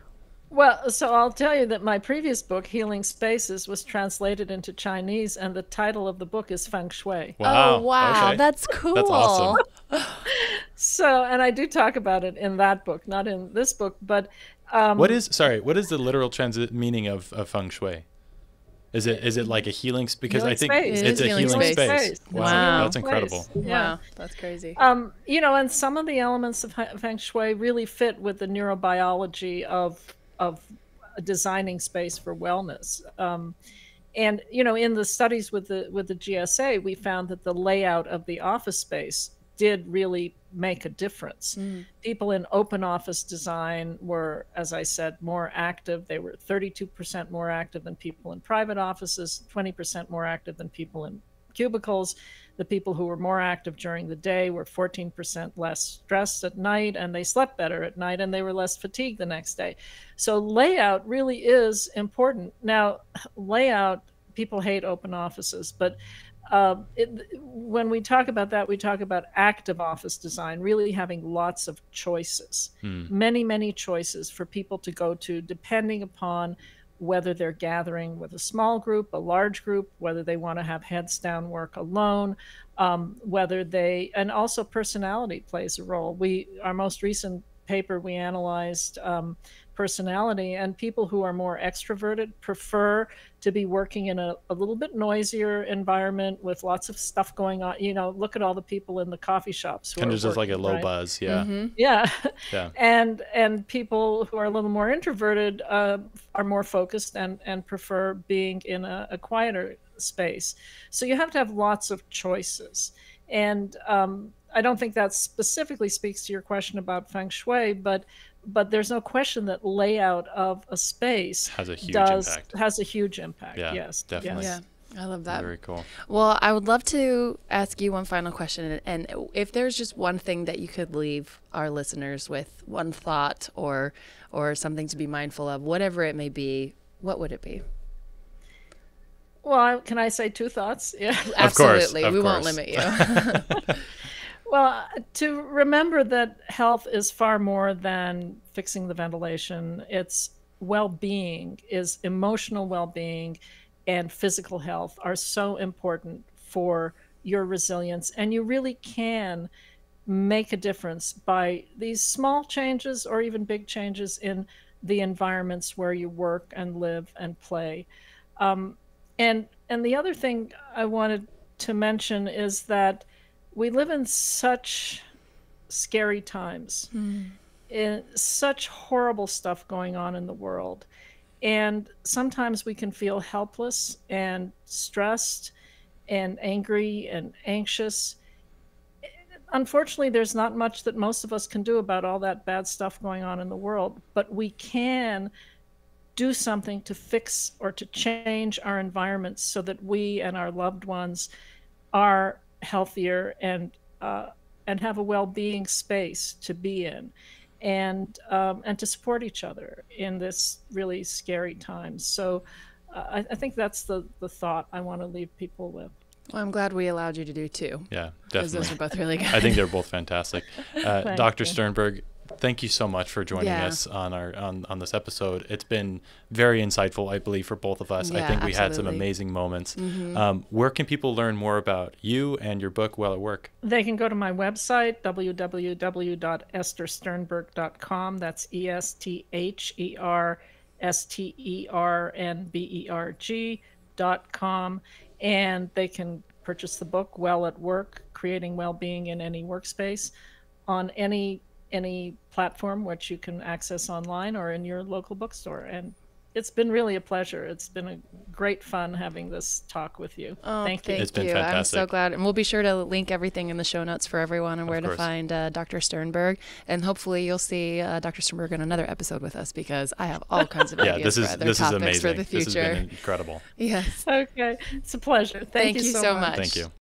Speaker 3: Well, so I'll tell you that my previous book, Healing Spaces, was translated into Chinese, and the title of the book is Feng Shui.
Speaker 2: Wow.
Speaker 1: Oh, wow.
Speaker 2: Okay.
Speaker 1: That's cool.
Speaker 2: That's awesome.
Speaker 3: So, and I do talk about it in that book, not in this book, but...
Speaker 2: what is the literal meaning of Feng Shui? Is it like a healing? Because I think it's a healing space. Wow, that's incredible.
Speaker 1: Yeah. Wow, that's crazy.
Speaker 3: You know, and some of the elements of Feng Shui really fit with the neurobiology of designing space for wellness. And you know, in the studies with the GSA, we found that the layout of the office space did really make a difference. People in open office design were, as I said, more active. They were 32% more active than people in private offices, 20% more active than people in cubicles. The people who were more active during the day were 14% less stressed at night, and they slept better at night, and they were less fatigued the next day. So layout really is important. Now, layout, people hate open offices, but when we talk about that, we talk about active office design, really having lots of choices, many choices for people to go to, depending upon whether they're gathering with a small group, a large group, whether they want to have heads down work alone, and also personality plays a role. Our most recent paper, we analyzed personality, and people who are more extroverted prefer to be working in a little bit noisier environment with lots of stuff going on. You know, look at all the people in the coffee shops.
Speaker 2: Kind of just like a low buzz. Yeah.
Speaker 3: Yeah. And people who are a little more introverted are more focused and prefer being in a quieter space. So you have to have lots of choices. And I don't think that specifically speaks to your question about Feng Shui, but there's no question that layout of a space
Speaker 2: has a huge impact.
Speaker 3: Yeah, yes,
Speaker 2: definitely.
Speaker 3: Yes.
Speaker 1: Yeah, I love that.
Speaker 2: Very cool.
Speaker 1: Well, I would love to ask you one final question, and if there's just one thing that you could leave our listeners with, one thought or something to be mindful of, whatever it may be, what would it be?
Speaker 3: Well, can I say 2 thoughts? Yeah,
Speaker 1: absolutely.
Speaker 2: Of course.
Speaker 1: Won't limit you.
Speaker 3: Well, to remember that health is far more than fixing the ventilation. It's well-being, is emotional well-being and physical health are so important for your resilience. And you really can make a difference by these small changes or even big changes in the environments where you work and live and play. And the other thing I wanted to mention is that we live in such scary times, in such horrible stuff going on in the world. And sometimes we can feel helpless and stressed and angry and anxious. Unfortunately, there's not much that most of us can do about all that bad stuff going on in the world, but we can do something to fix or to change our environments so that we and our loved ones are healthier and have a well-being space to be in, and to support each other in this really scary time. So I think that's the thought I want to leave people with.
Speaker 1: Well, I'm glad we allowed you to do two.
Speaker 2: Yeah,
Speaker 1: because
Speaker 2: definitely.
Speaker 1: those are both really good.
Speaker 2: I think they're both fantastic. Dr.
Speaker 3: you.
Speaker 2: Sternberg, thank you so much for joining us on our on this episode. It's been very insightful, I believe, for both of us.
Speaker 1: Yeah,
Speaker 2: I think we had some
Speaker 1: absolutely.
Speaker 2: amazing moments. Where can people learn more about you and your book, Well at Work?
Speaker 3: They can go to my website, www.esthersternberg.com. That's ESTHERSTERNBERG.com. And they can purchase the book, Well at Work, Creating Wellbeing in Any Workspace, on any platform which you can access online or in your local bookstore. And it's been really a pleasure. It's been a great fun having this talk with you.
Speaker 1: Oh,
Speaker 3: thank you.
Speaker 2: It's been fantastic.
Speaker 1: I'm so glad. And we'll be sure to link everything in the show notes for everyone and where to find Dr. Sternberg. And hopefully you'll see Dr. Sternberg in another episode with us, because I have all kinds of ideas for other topics for the future.
Speaker 2: This has been incredible.
Speaker 1: Yes.
Speaker 3: Okay. It's a pleasure. Thank you so much.
Speaker 2: Thank you.